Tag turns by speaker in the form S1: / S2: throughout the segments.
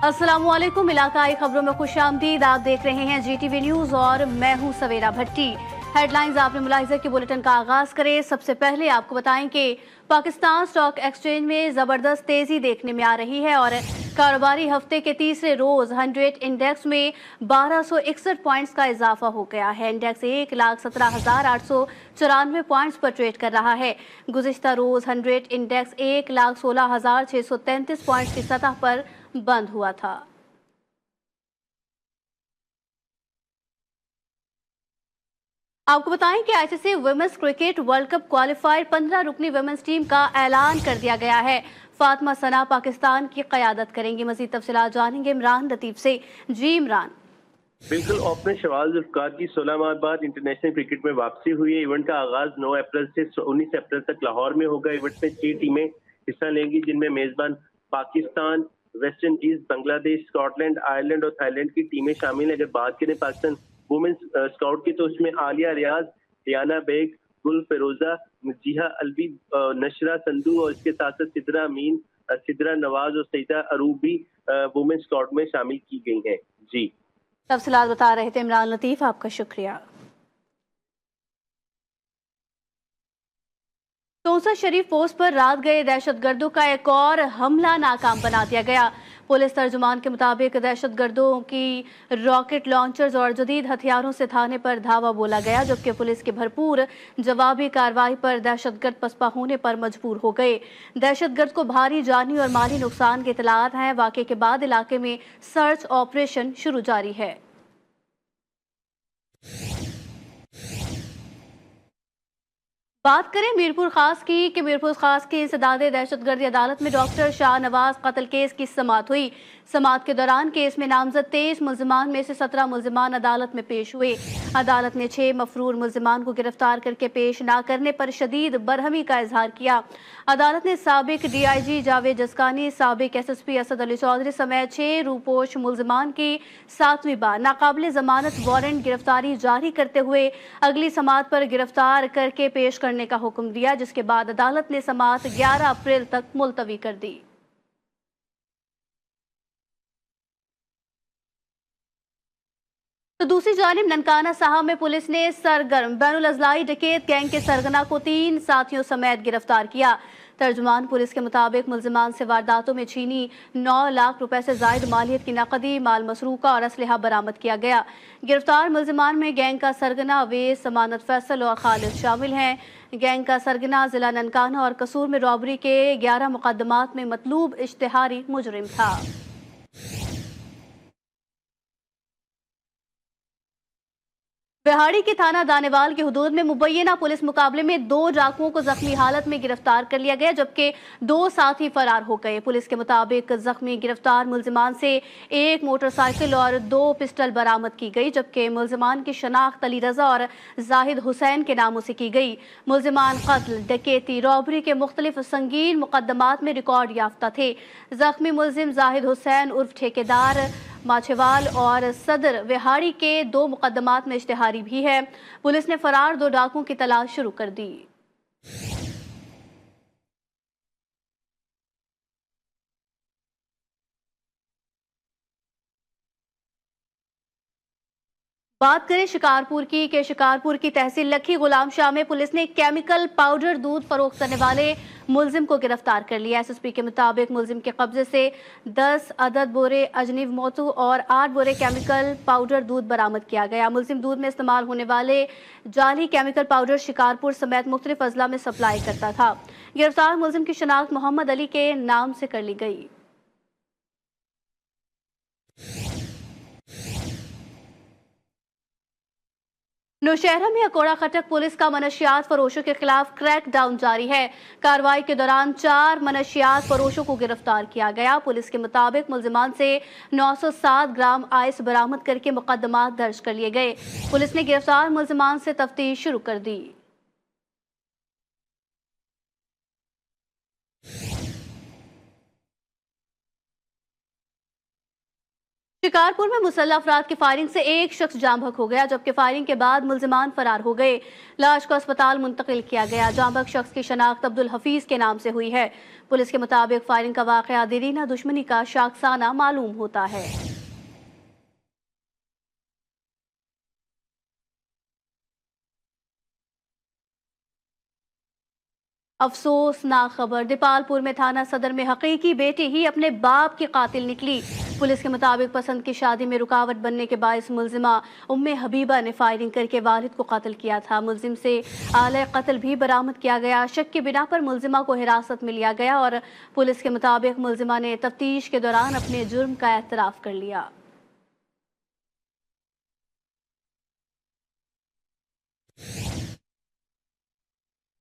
S1: अस्सलामुअलैकुम। इलाकाई खबरों में खुशामदीद। आप देख रहे हैं GTV न्यूज और मैं हूं सवेरा भट्टी। हेडलाइंस आपने मुलाहिजा के बुलेटिन का आगाज करें। सबसे पहले आपको बताएं कि पाकिस्तान स्टॉक एक्सचेंज में जबरदस्त तेजी देखने में आ रही है और कारोबारी हफ्ते के तीसरे रोज 100 इंडेक्स में 1261 पॉइंट्स का इजाफा हो गया है। इंडेक्स 1,17,894 पॉइंट्स पर ट्रेड कर रहा है। गुज़िश्ता रोज 100 इंडेक्स 1,16,633 पॉइंट्स की सतह पर बंद हुआ था। आपको बताएं कि ICC women's cricket World Cup qualifier 15 रुकनी वुमेन्स टीम का ऐलान कर दिया गया है। फातिमा सना पाकिस्तान की क़यादत करेंगी। मज़ीद तफसीलात जानेंगे इमरान लतीफ़ से। जी इमरान।
S2: बिल्कुल, ओपनर शहबाज जुल्फ़िकार की 16 माह बाद इंटरनेशनल क्रिकेट में वापसी हुई है। इवेंट का आगाज 9 अप्रैल से 19 अप्रैल तक लाहौर में होगा। इवेंट में 6 टीमें हिस्सा लेंगी, जिनमें मेजबान Pakistan, West Indies, Bangladesh, Scotland, Ireland और थाईलैंड की टीमें शामिल हैं। अगर बात करें पाकिस्तान वुमेन्स स्काउट की, तो उसमें आलिया रियाज, डियाना बेग, गुल फिरोजा, मजीहा अलवी, नशरा संधू और इसके साथ साथ सिद्रा अमीन, सिद्रा नवाज और सईदा अरूब भी वुमेन्स स्काउट में शामिल की गई हैं। जी,
S1: तफसीलात बता रहे थे इमरान लतीफ़, आपका शुक्रिया। तोसा शरीफ पोस्ट पर रात गए दहशतगर्दों का एक और हमला नाकाम बना दिया गया। पुलिस तर्जुमान के मुताबिक दहशतगर्दों की रॉकेट लॉन्चर्स और जदीद हथियारों से थाने पर धावा बोला गया, जबकि पुलिस की भरपूर जवाबी कार्रवाई पर दहशतगर्द पसपा होने पर मजबूर हो गए। दहशतगर्द को भारी जानी और माली नुकसान की इतलात हैं। वाक़े के बाद इलाके में सर्च ऑपरेशन शुरू जारी है। बात करें मीरपुर खास की कि मीरपुर खास की इंसदाद दहशतगर्दी अदालत में डॉक्टर शाहनवाज कत्ल केस की समाअत हुई। समाअत के दौरान केस में नामजद 23 मुल्जिमान में से 17 मुल्जिमान अदालत में पेश हुए। अदालत ने 6 मफरूर मुल्जिमान को गिरफ्तार करके पेश न करने पर शदीद बरहमी का इजहार किया। अदालत ने साबिक DIG जावेद जसकानी, साबिक SSP असद अली चौधरी समेत 6 रूपोश मुल्जिमान की 7वीं बार नाकाबिल जमानत वारंट गिरफ्तारी जारी करते हुए अगली समाअत पर गिरफ्तार करके पेश करने का हुक्म दिया, जिसके बाद अदालत ने समाअत 11 अप्रैल तक मुलतवी कर दी। तो दूसरी जानिब ननकाना साहब में पुलिस ने सरगर्म बैनुल अजलाई डकैत गैंग के सरगना को 3 साथियों समेत गिरफ्तार किया। तर्जुमान पुलिस के मुताबिक मुल्जिमान से वारदातों में छीनी 9 लाख रुपए से जायद मालियत की नकदी, माल मसरूका और असलहा बरामद किया गया। गिरफ्तार मुल्जिमान में गैंग का सरगना अवेस, समानत फैसल और खालिद शामिल हैं। गैंग का सरगना जिला ननकाना और कसूर में रॉबरी के 11 मुकदमात में मतलूब इश्तिहारी मुजरिम था। बिहाड़ी के थाना दानेवाल के हुदूद में मुबैना पुलिस मुकाबले में 2 डाकुओं को जख्मी हालत में गिरफ्तार कर लिया गया, जबकि 2 साथी फरार हो गए। पुलिस के मुताबिक जख्मी गिरफ्तार मुल्जिमान से 1 मोटरसाइकिल और 2 पिस्टल बरामद की गई, जबकि मुल्जिमान की शनाख्त अली रजा और जाहिद हुसैन के नामों से की गई। मुल्जिमान कत्ल, डकैती, रॉबरी के मुख्तलिफ संगीन मुकदमात में रिकॉर्ड याफ्ता थे। जख्मी मुल्जिम जाहिद हुसैन उर्फ ठेकेदार माछेवाल और सदर विहाड़ी के 2 मुकदमात में इश्तिहारी भी है। पुलिस ने फरार 2 डाकुओं की तलाश शुरू कर दी। बात करें शिकारपुर की कि शिकारपुर की तहसील लखी गुलाम शाह में पुलिस ने केमिकल पाउडर दूध फरोख्त करने वाले मुल्जिम को गिरफ्तार कर लिया। SSP के मुताबिक मुल्जिम के कब्जे से 10 अदद बोरे अजनीव मोतू और 8 बोरे केमिकल पाउडर दूध बरामद किया गया। मुल्जिम दूध में इस्तेमाल होने वाले जाली केमिकल पाउडर शिकारपुर समेत मुख्तलिफ अजला में सप्लाई करता था। गिरफ्तार मुल्जिम की शनाख्त मोहम्मद अली के नाम से कर ली गई। नौशहरा में अकोड़ा खटक पुलिस का मनशियात फरोशों के खिलाफ क्रैक डाउन जारी है। कार्रवाई के दौरान 4 मनशियात फरोशों को गिरफ्तार किया गया। पुलिस के मुताबिक मुल्जिमान से 907 ग्राम आइस बरामद करके मुकदमात दर्ज कर लिए गए। पुलिस ने गिरफ्तार मुल्जिमान से तफ्तीश शुरू कर दी। شکارپور میں مسلح افراد کی فائرنگ سے ایک شخص جاں بحق ہو گیا، جبکہ فائرنگ کے بعد ملزمان فرار ہو گئے۔ لاش کو اسپتال منتقل کیا گیا۔ جاں بحق شخص کی شناخت عبدالحفیظ کے نام سے ہوئی ہے۔ پولیس کے مطابق فائرنگ کا واقعہ دیرینہ دشمنی کا شاخسانہ معلوم ہوتا ہے۔ افسوسناک خبر، دیپالپور میں تھانہ صدر میں حقیقی بیٹی ہی اپنے باپ کی قاتل نکلی۔ پولیس کے مطابق پسند کی شادی میں رکاوٹ بننے کے باعث ملزمہ ام حبیبہ نے فائرنگ کر کے والد کو قتل کیا تھا۔ ملزم سے آلہ قتل بھی برآمد کیا گیا۔ شک کی بنا پر ملزمہ کو حراست میں لیا گیا اور پولیس کے مطابق ملزمہ نے تفتیش کے دوران اپنے جرم کا اعتراف کر لیا۔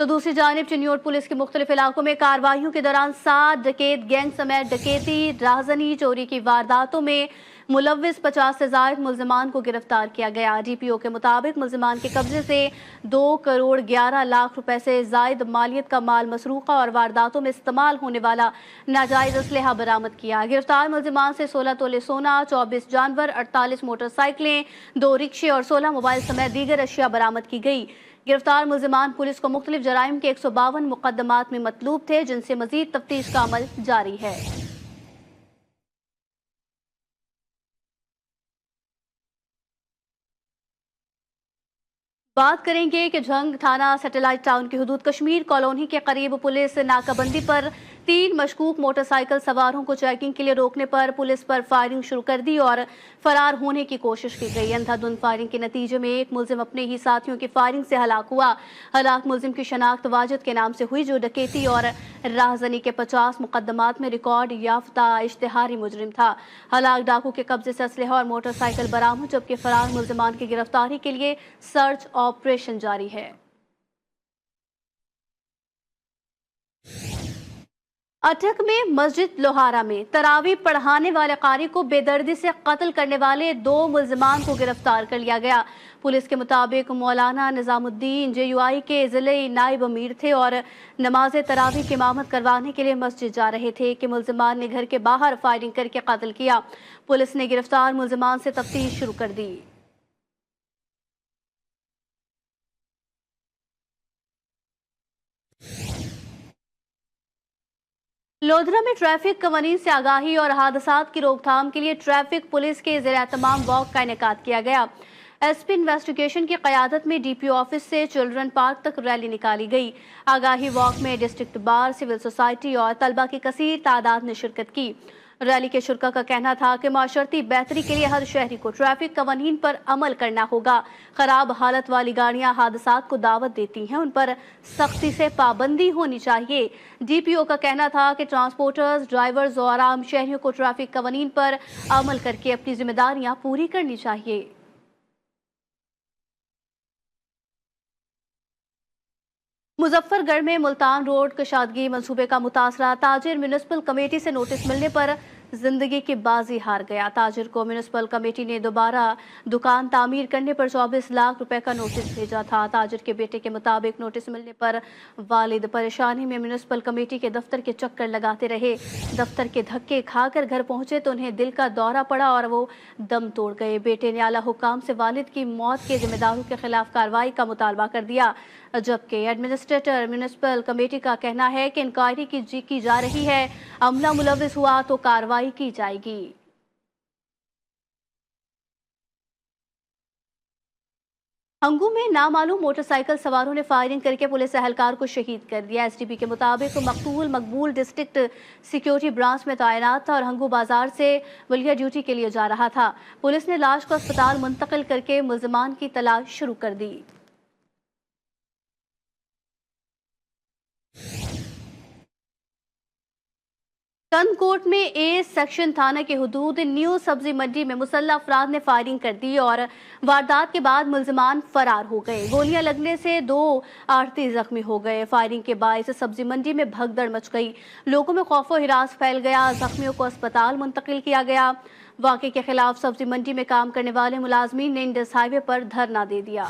S1: تو دوسری جانب چنیوٹ پولیس کے مختلف علاقوں میں کارروائیوں کے دوران 7 ڈکیت گینگ سمیت ڈکیتی، رہزنی، چوری کی وارداتوں میں ملوث 50 سے زائد ملزمان کو گرفتار کیا گیا۔ ڈی پی او کے مطابق ملزمان کے قبضے سے 2 کروڑ 11 لاکھ روپے سے زائد مالیت کا مال مسروقہ اور وارداتوں میں استعمال ہونے والا ناجائز اسلحہ برآمد کیا۔ گرفتار ملزمان سے 16 تولے سونا، 24 جانور، 48 موٹر سائیکلیں، 2 رکشے اور 16 موبائل سمیت دیگر اشیاء برآمد کی گئی۔ گرفتار ملزمان پولیس کو مختلف جرائم کے 152 مقدمات میں مطلوب تھے، جن سے مزید تفتیش کا عمل جاری ہے۔ بات کریں گے کہ جھنگ تھانہ سیٹلائٹ ٹاؤن کی حدود کشمیر کالونی کے قریب پولیس ناکہ بندی پر 3 مشکوک موٹر سائیکل سواروں کو چیکنگ کے لیے روکنے پر پولیس پر فائرنگ شروع کر دی اور فرار ہونے کی کوشش کی گئی۔ اندھا دھند فائرنگ کے نتیجے میں ایک ملزم اپنے ہی ساتھیوں کی فائرنگ سے ہلاک ہوا۔ ہلاک ملزم کی شناخت واجد کے نام سے ہوئی، جو ڈکیتی اور راہزنی کے 50 مقدمات میں ریکارڈ یافتہ اشتہاری مجرم تھا۔ ہلاک ڈاکو کے قبضے سے اسلحہ اور موٹر سائیکل برآمد، جبکہ فرار ملزمان کی گرفتاری کے لیے سرچ آپریشن جاری ہے۔ اٹک میں مسجد لوہارا میں تراویح پڑھانے والے قاری کو بے دردی سے قتل کرنے والے 2 ملزمان کو گرفتار کر لیا گیا۔ پولیس کے مطابق مولانا نظام الدین JUI کے ضلعی نائب امیر تھے اور نماز تراویح کی امامت کروانے کے لیے مسجد جا رہے تھے کہ ملزمان نے گھر کے باہر فائرنگ کر کے قتل کیا۔ پولیس نے گرفتار ملزمان سے تفتیش شروع کر دی۔ لودھرا میں ٹریفک قوانین سے آگاہی اور حادثات کی روک تھام کے لیے ٹریفک پولیس کے زیر اہتمام واک کا انعقاد کیا گیا۔ ایس پی انویسٹیگیشن کی قیادت میں DPO آفس سے چلڈرن پارک تک ریلی نکالی گئی۔ آگاہی واک میں ڈسٹرکٹ بار، سول سوسائٹی اور طلبہ کی کثیر تعداد نے شرکت کی۔ ریلی کے شرکاء کا کہنا تھا کہ معاشرتی بہتری کے لیے ہر شہری کو ٹریفک قوانین پر عمل کرنا ہوگا۔ خراب حالت والی گاڑیاں حادثات کو دعوت دیتی ہیں، ان پر سختی سے پابندی ہونی چاہیے۔ DPO کا کہنا تھا کہ ٹرانسپورٹرز، ڈرائیورز اور عام شہریوں کو ٹریفک قوانین پر عمل کر کے اپنی ذمہ داریاں پوری کرنی چاہیے۔ مظفر گڑھ میں ملتان روڈ کشادگی منصوبے کا متاثرہ تاجر میونسپل کمیٹی سے نوٹس ملنے پر زندگی کی بازی ہار گیا۔ تاجر کو میونسپل کمیٹی نے دوبارہ دکان تعمیر کرنے پر 24 لاکھ روپے کا نوٹس بھیجا تھا۔ تاجر کے بیٹے کے مطابق نوٹس ملنے پر والد پریشانی میں میونسپل کمیٹی کے دفتر کے چکر لگاتے رہے۔ دفتر کے دھکے کھا کر گھر پہنچے تو انہیں دل کا دورہ پڑا اور وہ دم توڑ گئے۔ بیٹے نے اعلیٰ حکام سے والد کی موت کے ذمہ داروں کے خلاف کارروائی کا مطالبہ کر دیا، جبکہ ایڈمنسٹریٹر میونسپل کمیٹی کا کہنا ہے کہ انکوائری کی جا رہی ہے، عملہ ملوث ہوا تو کارروائی کی جائے گی۔ ہنگو میں نامعلوم موٹر سائیکل سواروں نے فائرنگ کر کے پولیس اہلکار کو شہید کر دیا۔ STP کے مطابق مقتول مقبول ڈسٹرکٹ سیکیورٹی برانچ میں تعینات تھا اور ہنگو بازار سے ولیہ ڈیوٹی کے لیے جا رہا تھا۔ پولیس نے لاش کو اسپتال منتقل کر کے ملزمان کی تلاش شروع کر دی۔ کند کوٹ میں A سیکشن تھانہ کے حدود نیو سبزی منڈی میں مسلح افراد نے فائرنگ کر دی اور واردات کے بعد ملزمان فرار ہو گئے۔ گولیاں لگنے سے 2 آڑتی زخمی ہو گئے۔ فائرنگ کے باعث سبزی منڈی میں بھگدڑ مچ گئی، لوگوں میں خوف و ہراس پھیل گیا، زخمیوں کو اسپتال منتقل کیا گیا۔ واقعے کے خلاف سبزی منڈی میں کام کرنے والے ملازمین نے انڈس ہائی وے پر دھرنا دے دیا۔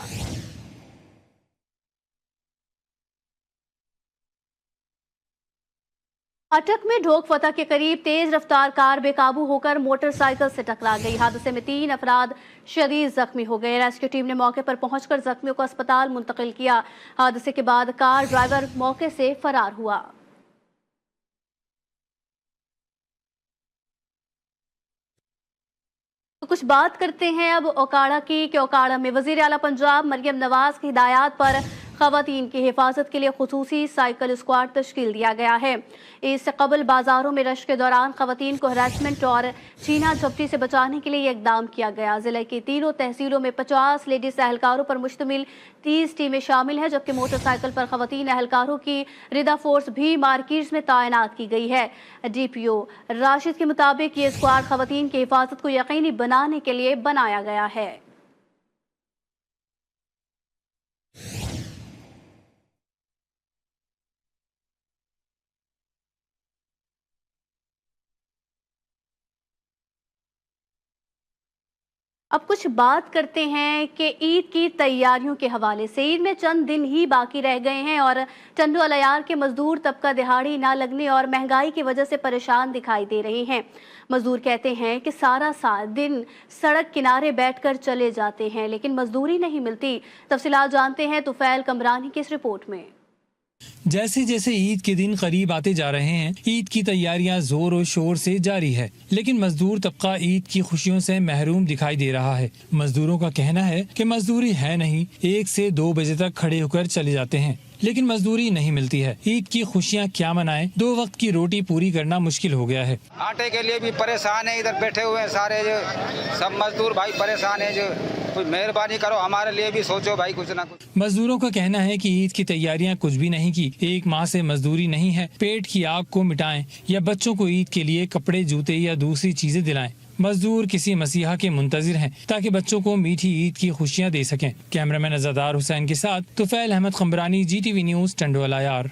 S1: अटक में ढोक फतह के करीब तेज रफ्तार कार बेकाबू होकर मोटरसाइकिल से टकरा गई। हादसे में 3 अफराद शदीद जख्मी हो गए। रेस्क्यू टीम ने मौके पर पहुंचकर जख्मियों को अस्पताल मुंतकिल किया। हादसे के बाद कार ड्राइवर मौके से फरार हुआ। तो कुछ बात करते हैं अब ओकाड़ा की कि ओकाड़ा में वज़ीर आला पंजाब मरियम नवाज की हिदायत पर ख़वातीन की हिफाजत के लिए खुसूसी साइकिल स्क्वाड तश्कील दिया गया है। इससे कबल बाजारों में रश के दौरान ख़वातीन को हरासमेंट और छीना झपटी से बचाने के लिए ये इक़दाम किया गया। ज़िले की तीनों तहसीलों में 50 लेडीज़ एहलकारों पर मुश्तमिल 30 टीमें शामिल हैं, जबकि मोटरसाइकिल पर ख़वातीन एहलकारों की रिदा फोर्स भी मार्केट्स में तैनात की गई है। DPO राशिद के मुताबिक ये स्क्वाड ख़वातीन की हिफाजत को यकीनी बनाने के लिए बनाया गया है। अब कुछ बात करते हैं कि ईद की तैयारियों के हवाले से। ईद में चंद दिन ही बाकी रह गए हैं और टंडो अलायार के मजदूर तबका दिहाड़ी ना लगने और महंगाई की वजह से परेशान दिखाई दे रहे हैं। मजदूर कहते हैं कि सारा दिन सड़क किनारे बैठकर चले जाते हैं, लेकिन मजदूरी नहीं मिलती। तफसीलात जानते हैं तुफैल कमरानी की इस रिपोर्ट में।
S3: जैसे जैसे ईद के दिन करीब आते जा रहे हैं, ईद की तैयारियां जोर और शोर से जारी है, लेकिन मजदूर तबका ईद की खुशियों से महरूम दिखाई दे रहा है। मजदूरों का कहना है कि मजदूरी है नहीं, 1 से 2 बजे तक खड़े होकर चले जाते हैं, लेकिन मजदूरी नहीं मिलती है। ईद की खुशियां क्या मनाएं, 2 वक्त की रोटी पूरी करना मुश्किल हो गया है।
S4: आटे के लिए भी परेशान है, इधर बैठे हुए हैं सारे जो सब मजदूर भाई परेशान है। जो कुछ मेहरबानी करो, हमारे लिए भी सोचो भाई कुछ ना कुछ।
S3: मजदूरों का कहना है कि ईद की तैयारियां कुछ भी नहीं की, 1 माह से मजदूरी नहीं है। पेट की आग को मिटाएं या बच्चों को ईद के लिए कपड़े, जूते या दूसरी चीजें दिलाएं। मजदूर किसी मसीहा के मुंतजिर हैं ताकि बच्चों को मीठी ईद की खुशियां दे सकें। कैमरामैन अज़ादार हुसैन के साथ तुफैल अहमद खम्बरानी, GTV न्यूज़, टंडो अलायार।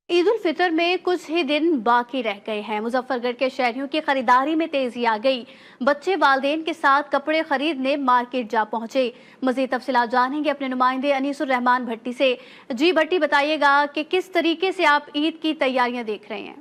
S1: ईद उल फितर में कुछ ही दिन बाकी रह गए हैं। मुजफ्फरगढ़ के शहरियों की खरीदारी में तेजी आ गई। बच्चे वालिदैन के साथ कपड़े खरीदने मार्केट जा पहुंचे। मजीद तफसीलात जानेंगे अपने नुमाइंदे अनीसुर रहमान भट्टी से। जी भट्टी, बताइएगा कि किस तरीके से आप ईद की तैयारियां देख रहे हैं?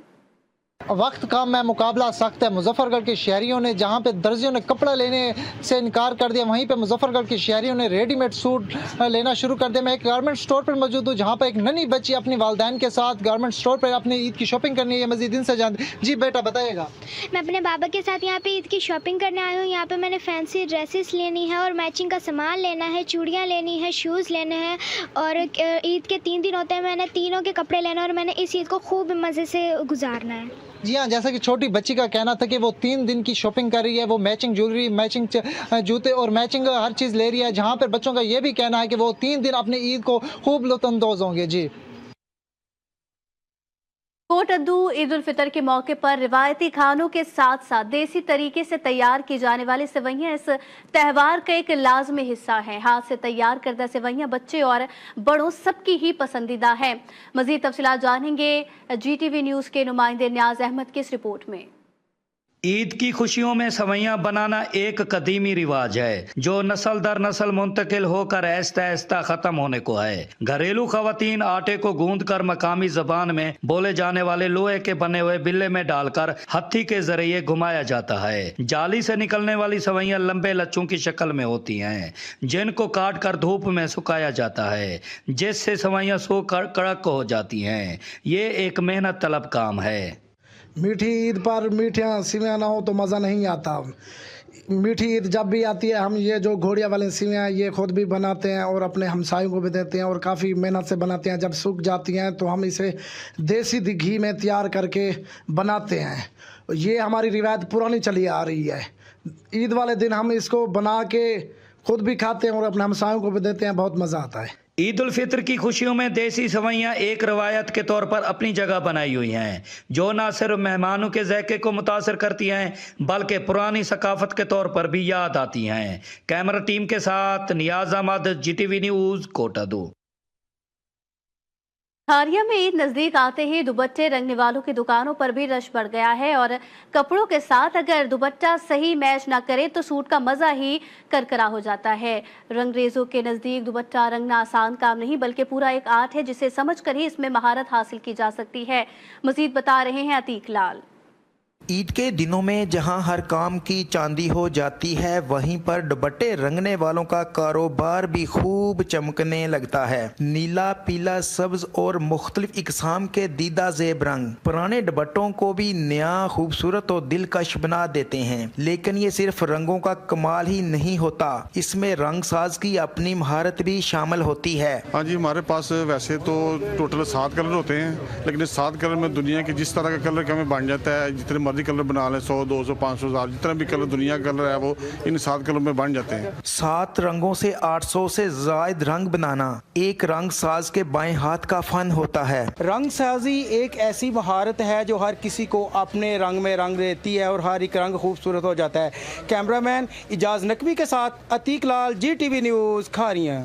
S5: वक्त का में मुकाबला सख्त है। मुजफ्फरगढ़ के शहरियों ने जहां पे दर्जियों ने कपड़ा लेने से इनकार कर दिया, वहीं पे मुजफ्फरगढ़ के शहरियों ने रेडीमेड सूट लेना शुरू कर दिया। मैं एक गारमेंट स्टोर पर मौजूद हूं जहां पे एक नन्ही बच्ची अपनी वालिदैन के साथ गारमेंट स्टोर पर अपनी ईद की शॉपिंग करनी है। मजीद इनसे जान। जी बेटा बताइएगा।
S6: मैं अपने बाबा के साथ यहाँ पे ईद की शॉपिंग करने आई हूँ। यहाँ पे मैंने फैंसी ड्रेसेस लेनी है और मैचिंग का सामान लेना है, चूड़ियाँ लेनी है, शूज़ लेने हैं। और ईद के 3 दिन होते हैं, मैंने तीनों के कपड़े लेने और मैंने इस ईद को खूब मज़े से गुजारना है।
S5: जी हाँ, जैसा कि छोटी बच्ची का कहना था कि वो 3 दिन की शॉपिंग कर रही है। वो मैचिंग ज्वेलरी, मैचिंग जूते और मैचिंग हर चीज़ ले रही है। जहाँ पर बच्चों का ये भी कहना है कि वो 3 दिन अपनी ईद को खूब लुत्फ़अंदोज़ होंगे। जी,
S1: कोटद्दू ईद उल फितर के मौके पर रिवायती खानों के साथ साथ देसी तरीके से तैयार की जाने वाली सेवइयां इस त्यौहार का एक लाजमी हिस्सा है। हाथ से तैयार करदा सेवइयां बच्चे और बड़ों सबकी ही पसंदीदा है। मजीद तफसीलात जानेंगे GTV न्यूज़ के नुमाइंदे नियाज अहमद की इस रिपोर्ट में।
S7: ईद की खुशियों में सेवइयां बनाना एक कदीमी रिवाज है जो नस्ल दर नस्ल मुंतकिल होकर ऐस्ता ऐस्ता खत्म होने को है। घरेलू खवातीन आटे को गूंद कर मकामी जबान में बोले जाने वाले लोहे के बने हुए बिल्ले में डालकर हथी के जरिए घुमाया जाता है। जाली से निकलने वाली सेवइयां लंबे लच्छों की शक्ल में होती हैं, जिनको काट कर धूप में सुखाया जाता है, जिससे सेवइयां सूख कर कड़क हो जाती हैं। ये एक मेहनत तलब काम है।
S8: मीठी ईद पर मीठियाँ सिवैयाँ ना हो तो मज़ा नहीं आता। मीठी ईद जब भी आती है, हम ये जो घोड़िया वाले सिवैयाँ ये खुद भी बनाते हैं और अपने हमसायों को भी देते हैं और काफ़ी मेहनत से बनाते हैं। जब सूख जाती हैं तो हम इसे देसी घी में तैयार करके बनाते हैं। ये हमारी रिवायत पुरानी चली आ रही है। ईद वाले दिन हम इसको बना के खुद भी खाते हैं और अपने हमसायों को भी देते हैं। बहुत मज़ा आता है।
S7: ईद उल फितर की खुशियों में देसी सेवइयां एक रवायत के तौर पर अपनी जगह बनाई हुई हैं, जो न सिर्फ मेहमानों के ज़ायके को मुतासर करती हैं बल्कि पुरानी सकाफत के तौर पर भी याद आती हैं। कैमरा टीम के साथ नियाज अहमद, GTV न्यूज़, कोटद्दू।
S1: हारिया में ईद नजदीक आते ही दुपट्टे रंगने वालों की दुकानों पर भी रश बढ़ गया है और कपड़ों के साथ अगर दुपट्टा सही मैच ना करे तो सूट का मजा ही करकरा हो जाता है। रंगरेजों के नजदीक दुपट्टा रंगना आसान काम नहीं बल्कि पूरा एक आर्ट है जिसे समझकर ही इसमें महारत हासिल की जा सकती है। मजीद बता रहे हैं अतीक लाल।
S9: ईद के दिनों में जहां हर काम की चांदी हो जाती है, वहीं पर दुपट्टे रंगने वालों का कारोबार भी खूब चमकने लगता है। नीला, पीला, सब्ज और मुख्तलिफ इकसाम के दीदा ज़ेब रंग पुराने दुपट्टों को भी नया, खूबसूरत और दिलकश बना देते हैं। लेकिन ये सिर्फ रंगों का कमाल ही नहीं होता, इसमें रंग साज की अपनी महारत भी शामिल होती है।
S10: हाँ जी, हमारे पास वैसे तो टोटल 7 कलर होते हैं, लेकिन इस 7 कलर में दुनिया के जिस तरह का कलर का हमें बन जाता है, जितने मर्जी कलर बना लें, 100, 200, 500, 1000 जितना भी कलर दुनिया का कलर है वो इन 7 कलर में बन जाते हैं।
S9: 7 रंगों से 800 से जायद रंग बनाना एक रंग साज के बाएं हाथ का फन होता है।
S11: रंग साजी एक ऐसी महारत है जो हर किसी को अपने रंग में रंग देती है और हर एक रंग खूबसूरत हो जाता है। कैमरामैन इजाज नकवी के साथ अतीक लाल, GTV न्यूज़, खारियां।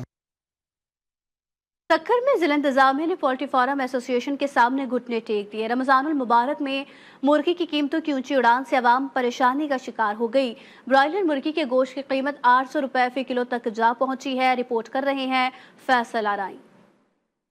S1: सक्खर में जिला इंतजामिया ने पोल्ट्री फार्म एसोसिएशन के सामने घुटने टेक दिए। रमजानुल मुबारक में मुर्गी की कीमतों की ऊंची उड़ान से आवाम परेशानी का शिकार हो गई। ब्रॉयलर मुर्गी के गोश्त की कीमत 800 रुपए फी किलो तक जा पहुंची है। रिपोर्ट कर रहे हैं फैसल आराई।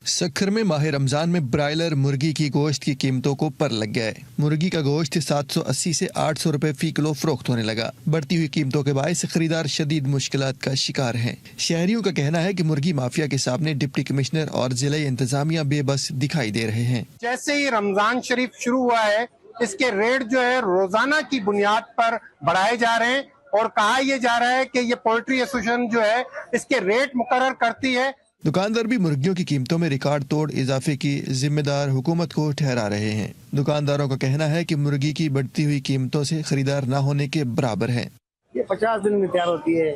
S12: सक्खर में माह रमजान में ब्रायलर मुर्गी की गोश्त की कीमतों को पर लग गया है। मुर्गी का गोश्त 780 से 800 रुपए फी किलो फरोख्त होने लगा। बढ़ती हुई कीमतों के बायस खरीदार शदीद मुश्किलात का शिकार हैं। शहरियों का कहना है कि मुर्गी माफिया के सामने डिप्टी कमिश्नर और जिला इंतजामिया बेबस दिखाई दे रहे हैं।
S13: जैसे ही रमजान शरीफ शुरू हुआ है, इसके रेट जो है रोजाना की बुनियाद पर बढ़ाए जा रहे हैं और कहा यह जा रहा है कि ये पोल्ट्री एसोसिएशन जो है इसके रेट मुकर्रर करती है।
S12: दुकानदार भी मुर्गियों की कीमतों में रिकॉर्ड तोड़ इजाफे की जिम्मेदार हुकूमत को ठहरा रहे हैं। दुकानदारों का कहना है कि मुर्गी की बढ़ती हुई कीमतों से खरीदार न होने के बराबर है।
S14: ये 50 दिन में तैयार होती है।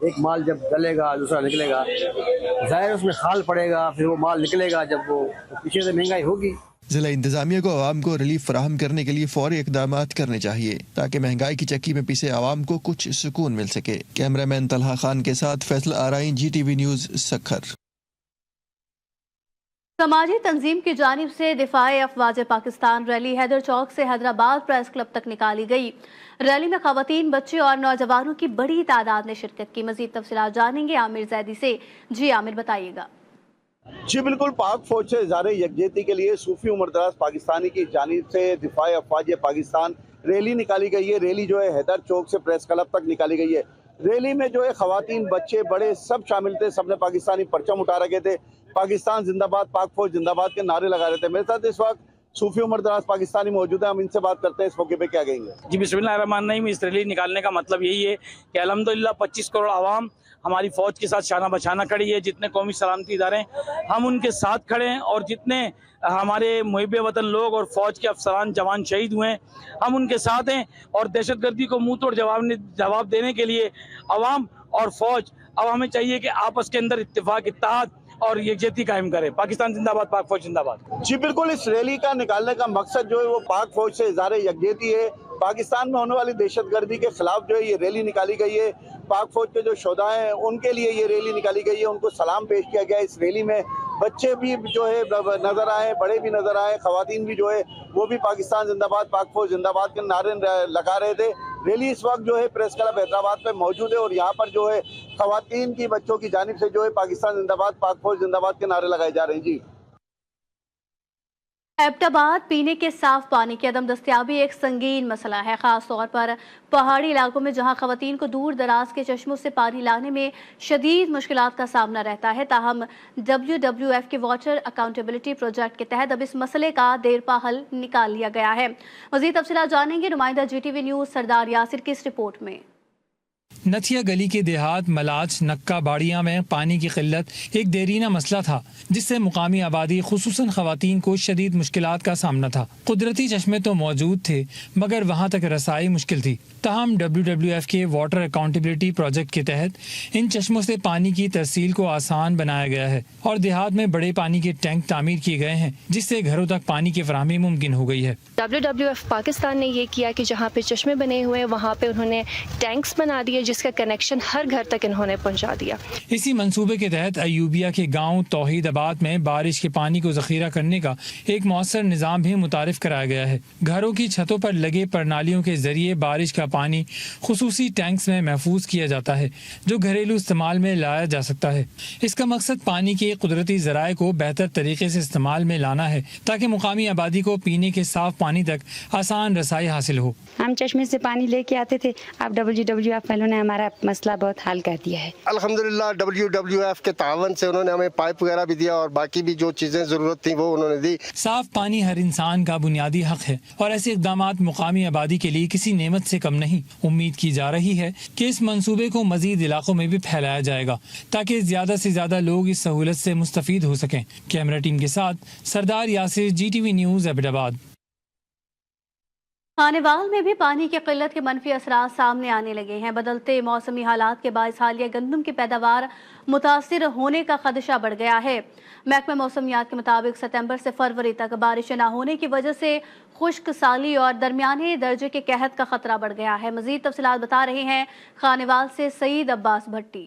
S14: एक माल जब गलेगा दूसरा निकलेगा, जाहिर उसमें खाल पड़ेगा, फिर वो माल निकलेगा जब वो पीछे से महंगाई होगी।
S12: जिला इंतजामिया को आवाम को रिलीफ फराहम करने के लिए फौरी इकदामात करने चाहिए ताकि महंगाई की चक्की में पिसे आवाम को कुछ सुकून मिल सके। कैमरामैन तलहा खान के साथ फैसल आराई, GTV न्यूज़, सक्खर।
S1: समाजी तंजीम की जानिब से दिफाए अफवाज पाकिस्तान रैली हैदर चौक से हैदराबाद प्रेस क्लब तक निकाली गई। रैली में खवातीन, बच्चे और नौजवानों की बड़ी तादाद ने शिरकत की। मजीद तफसीलात जानेंगे आमिर जैदी से। जी आमिर, बताइएगा।
S15: जी बिल्कुल, पाक फौज से इज़हारे यकजहती के लिए सूफी उम्रदराज पाकिस्तानी की जानिब से दिफाए अफवाज पाकिस्तान रैली निकाली गई है। रैली जो है हैदर चौक से प्रेस क्लब तक निकाली गई है। रैली में जो है खवातीन, बच्चे, बड़े सब शामिल थे। सबने पाकिस्तानी परचम उठा रखे थे। पाकिस्तान जिंदाबाद, पाक फौज जिंदाबाद के नारे लगा रहे थे। मेरे साथ इस वक्त सूफी उम्रदराज पाकिस्तानी मौजूद है, हम इनसे बात करते हैं इस मौके पे क्या कहेंगे।
S16: जी बिस्मिल्लाहिर्रहमानिर्रहीम। इस रैली निकालने का मतलब यही है कि अल्हम्दुलिल्लाह 25 करोड़ आवाम हमारी फौज के साथ शाना बशाना खड़ी है। जितने कौमी सलामती इदारे हम उनके साथ खड़े हैं और जितने हमारे मुहिब वतन लोग और फौज के अफसरान जवान शहीद हुए हैं हम उनके साथ हैं। और दहशतगर्दी को मुंह तोड़ जवाब देने के लिए अवाम और फौज अब हमें चाहिए कि आपस के अंदर इत्तेफाक, इत्तेहाद और यकजहती कायम करे। पाकिस्तान जिंदाबाद, पाक फौज जिंदाबाद।
S15: जी बिल्कुल, इस रैली का निकालने का मकसद जो है वो पाक फौज से इज़हारे यकजहती है। पाकिस्तान में होने वाली दहशतगर्दी के खिलाफ जो है ये रैली निकाली गई है। पाक फौज के जो शोधा हैं उनके लिए ये रैली निकाली गई है, उनको सलाम पेश किया गया है। इस रैली में बच्चे भी जो है नजर आए, बड़े भी नजर आए, खवातीन भी जो है वो भी पाकिस्तान जिंदाबाद, पाक फौज जिंदाबाद के नारे लगा रहे थे। रैली इस वक्त जो है प्रेस क्लब हैदराबाद में मौजूद है और यहाँ पर जो है खवातीन की, बच्चों की जानिब से जो है पाकिस्तान जिंदाबाद, पाक फौज जिंदाबाद के नारे लगाए जा रहे हैं। जी,
S1: एबटाबाद पीने के साफ पानी की अदम दस्तयाबी एक संगीन मसला है, खास तौर पर पहाड़ी इलाकों में जहां खवातीन को दूर दराज के चश्मों से पानी लाने में शदीद मुश्किलात का सामना रहता है। ताहम WWF के वाटर अकाउंटेबिलिटी प्रोजेक्ट के तहत अब इस मसले का देरपा हल निकाल लिया गया है। मज़ीद तफसीलात जानेंगे नुमाइंदा GTV न्यूज़ सरदार यासिर की इस रिपोर्ट में।
S3: नथिया गली के देहात मलाच नक्का बाड़िया में पानी की किल्लत एक देरीना मसला था जिससे मुकामी आबादी खुसूसन खवातीन को शदीद मुश्किलात का सामना था। कुदरती चश्मे तो मौजूद थे मगर वहाँ तक रसाई मुश्किल थी। ताहम WWF के वाटर अकाउंटेबिलिटी प्रोजेक्ट के तहत इन चश्मों से पानी की तरसील को आसान बनाया गया है और देहात में बड़े पानी के टैंक तामीर किए गए हैं जिससे घरों तक पानी की फराहमी मुमकिन हो गई है।
S17: WWF पाकिस्तान ने ये किया कि जहाँ पे चश्मे बने हुए हैं वहाँ पे उन्होंने टैंक्स बना दिए जिसका कनेक्शन हर घर तक इन्होंने पहुंचा दिया।
S3: इसी मंसूबे के तहत अयूबिया के गांव तौहीदाबाद में बारिश के पानी को जखीरा करने का एक मौसर निज़ाम भी मुतारिफ कराया गया है। घरों की छतों पर लगे प्रणालियों के जरिए बारिश का पानी खुसूसी टैंक्स में महफूज किया जाता है जो घरेलू इस्तेमाल में लाया जा सकता है। इसका मकसद पानी के कुदरती ज़राए को बेहतर तरीके से इस्तेमाल में लाना है ताकि मुकामी आबादी को पीने के साफ पानी तक आसान रसाई हासिल हो।
S18: हम चश्मे से पानी लेके आते थे, अब WWF वालों ने हमारा मसला बहुत हल कर दिया है।
S19: अल्हम्दुलिल्लाह WWF के तावन से उन्होंने हमें पाइप वगैरह भी दिया और बाकी भी जो चीजें जरूरत थी वो उन्होंने दी।
S3: साफ पानी हर इंसान का बुनियादी हक है और ऐसे इक़दामात मुकामी आबादी के लिए किसी नेमत से कम नहीं। उम्मीद की जा रही है कि इस मंसूबे को मजीद इलाकों में भी फैलाया जाएगा ताकि ज्यादा से ज्यादा लोग इस सहूलत से मुस्तफीद हो सकें। कैमरा टीम के साथ सरदार यासिर, GTV न्यूज़, एबटाबाद।
S1: खानेवाल में भी पानी की किल्लत के मनफी असरात सामने आने लगे हैं। बदलते मौसमी हालात के बायस हालिया गंदम की पैदावार मुतासिर होने का खदशा बढ़ गया है। महकमा मौसमियात के मुताबिक सितंबर से फरवरी तक बारिश न होने की वजह से खुश्क साली और दरमियाने दर्जे के कहत का खतरा बढ़ गया है। मजीद तफसीलात बता रहे हैं खानेवाल से सईद अब्बास भट्टी।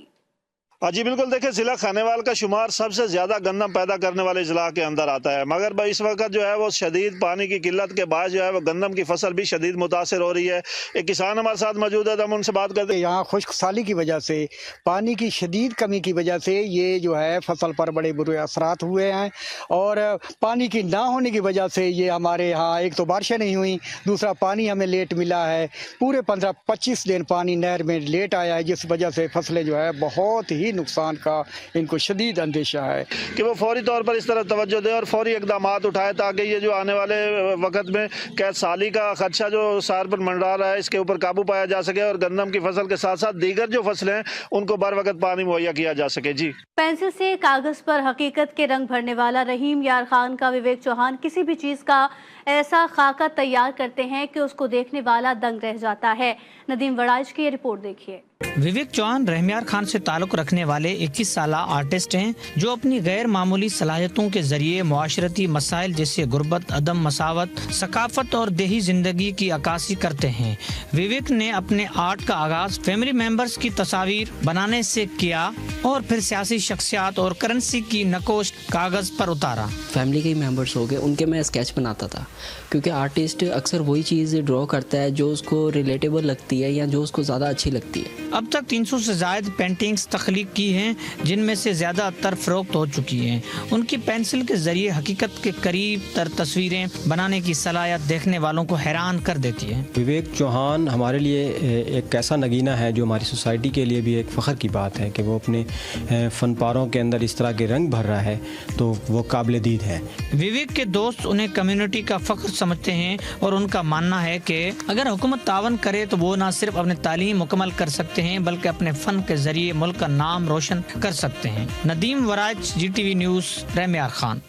S20: जी बिल्कुल, देखिए जिला खानेवाल का शुमार सबसे ज्यादा गंदम पैदा करने वाले जिला के अंदर आता है, मगर इस वक्त जो है वो शदीद पानी की किल्लत के बाद जो है वो गंदम की फसल भी शदीद मुतासर हो रही है। एक किसान हमारे साथ मौजूद है, हम उनसे बात करते हैं।
S11: यहाँ खुश्क साली की वजह से, पानी की शदीद कमी की वजह से ये जो है फसल पर बड़े बुरे असरात हुए हैं और पानी की ना होने की वजह से ये हमारे यहाँ एक तो बारिशें नहीं हुई, दूसरा पानी हमें लेट मिला है। पूरे 15-25 दिन पानी नहर में लेट आया है, जिस वजह से फसलें जो है बहुत ही नुकसान का इनको शदीद अंदेशा है
S20: कि वो फौरी तौर पर इस तरफ तवज्जो दे और फौरी इकदामात उठाए ताकि ये जो आने वाले वक्त में कैद साली का खदशा जो सार पर मंडरा रहा है इसके ऊपर काबू पाया जा सके और गंदम की फसल के साथ साथ दीगर जो फसलें हैं उनको बर वक्त पानी मुहैया किया जा सके। जी,
S1: पेंसिल से कागज पर हकीकत के रंग भरने वाला रहीम यार खान का विवेक चौहान किसी भी चीज का ऐसा खाका तैयार करते हैं कि उसको देखने वाला दंग रह जाता है। नदीम वड़ाइच की ये रिपोर्ट देखिए।
S21: विवेक चौहान रहमियार खान से ताल्लुक रखने वाले 21 साला आर्टिस्ट हैं जो अपनी गैर मामूली सलाहियतों के जरिए मुआशरती मसाइल जैसे गुर्बत, अदम मसावत, सकाफत और देही जिंदगी की अक्कासी करते हैं। विवेक ने अपने आर्ट का आगाज फैमिली मेंबर्स की तस्वीर बनाने से किया और फिर सियासी शख्सियात और करेंसी की नकोश कागज पर उतारा।
S22: फैमिली के मेंबर्स हो गए, उनके मैं स्केच बनाता था क्योंकि आर्टिस्ट अक्सर वही चीज़ ड्रॉ करता है जो उसको रिलेटेबल लगती है या जो उसको ज़्यादा अच्छी लगती है।
S21: अब तक 300 से ज़ायद पेंटिंग्स तख्लीक की हैं जिनमें से ज़्यादातर फ़रोख्त हो चुकी हैं। उनकी पेंसिल के ज़रिए हकीकत के करीब तर तस्वीरें बनाने की सलाहियत देखने वालों को हैरान कर देती है।
S23: विवेक चौहान हमारे लिए एक ऐसा नगीना है जो हमारी सोसाइटी के लिए भी एक फ़ख्र की बात है कि वो अपने फ़नपारों के अंदर इस तरह के रंग भर रहा है, तो वो काबिल दीद है।
S21: विवेक के दोस्त उन्हें कम्युनिटी का फ़ख्र समझते हैं और उनका मानना है कि अगर हुकूमत तावन करे तो वो न सिर्फ अपनी तालीम मुकम्मल कर सकते हैं बल्कि अपने फन के जरिए मुल्क का नाम रोशन कर सकते हैं। Nadeem Waraj, GTV news, Rahimyar Khan.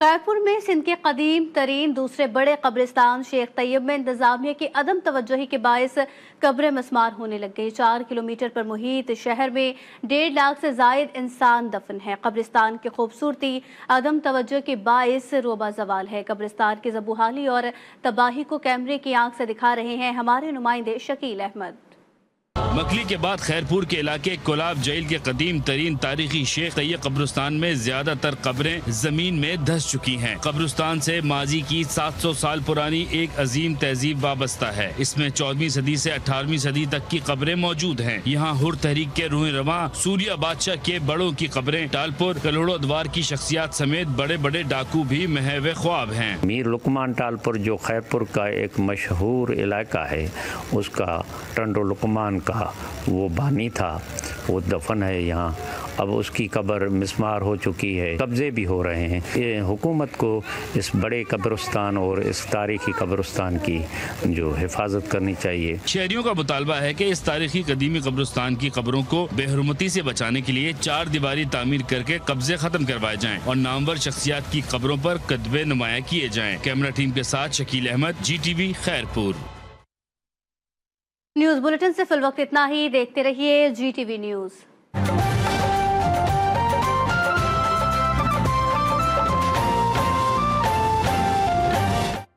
S1: खैरपुर में सिंध के कदीम तरीन दूसरे बड़े कब्रिस्तान शेख तैयब में इंतजामिया की अदम तवज्जोही के बायस कब्रें मस्मार होने लग गई। 4 किलोमीटर पर मुहित शहर में 1.5 लाख से जायद इंसान दफन है। कब्रिस्तान की खूबसूरती अदम तवज्जो के बायस रोबा जवाल है। कब्रिस्तान की ज़बूहाली और तबाही को कैमरे की आंख से दिखा रहे हैं हमारे नुमाइंदे शकील अहमद।
S24: मकली के बाद खैरपुर के इलाके कोलाब जेल के कदीम तरीन तारीखी शेख तैयब कब्रिस्तान में ज्यादातर कब्रें जमीन में धंस चुकी हैं। कब्रिस्तान से माजी की 700 साल पुरानी एक अजीम तहजीब वाबस्ता है। इसमें 14वीं सदी से 18वीं सदी तक की कब्रें मौजूद हैं। यहाँ हुर तहरीक के रूह रवां सूर्या बादशाह के बड़ों की कब्रें, टालपुर कलोड़ो द्वार की शख्सियात समेत बड़े बड़े डाकू भी महव ख्वाब हैं।
S25: मीर लुकमान टालपुर जो खैरपुर का एक मशहूर इलाका है, उसका टंडो लुकमान का वो बानी था, वो दफन है यहाँ। अब उसकी कब्र मिस्मार हो चुकी है, कब्जे भी हो रहे हैं। ये हुकूमत को इस बड़े कब्रिस्तान और इस तारीखी कब्रिस्तान की जो हिफाजत करनी चाहिए।
S24: शहरियों का मुतालबा है कि इस तारीखी कदीमी कब्रिस्तान की कब्रों को बेहरमती से बचाने के लिए 4 दीवारी तामीर करके कब्जे खत्म करवाए जाएं और नामवर शख्सियात की कब्रों पर कतबे नुमाया किए जाएं। कैमरा टीम के साथ शकील अहमद, GTV खैरपुर।
S1: न्यूज़ बुलेटिन से फिल वक्त इतना ही। देखते रहिए GTV न्यूज़।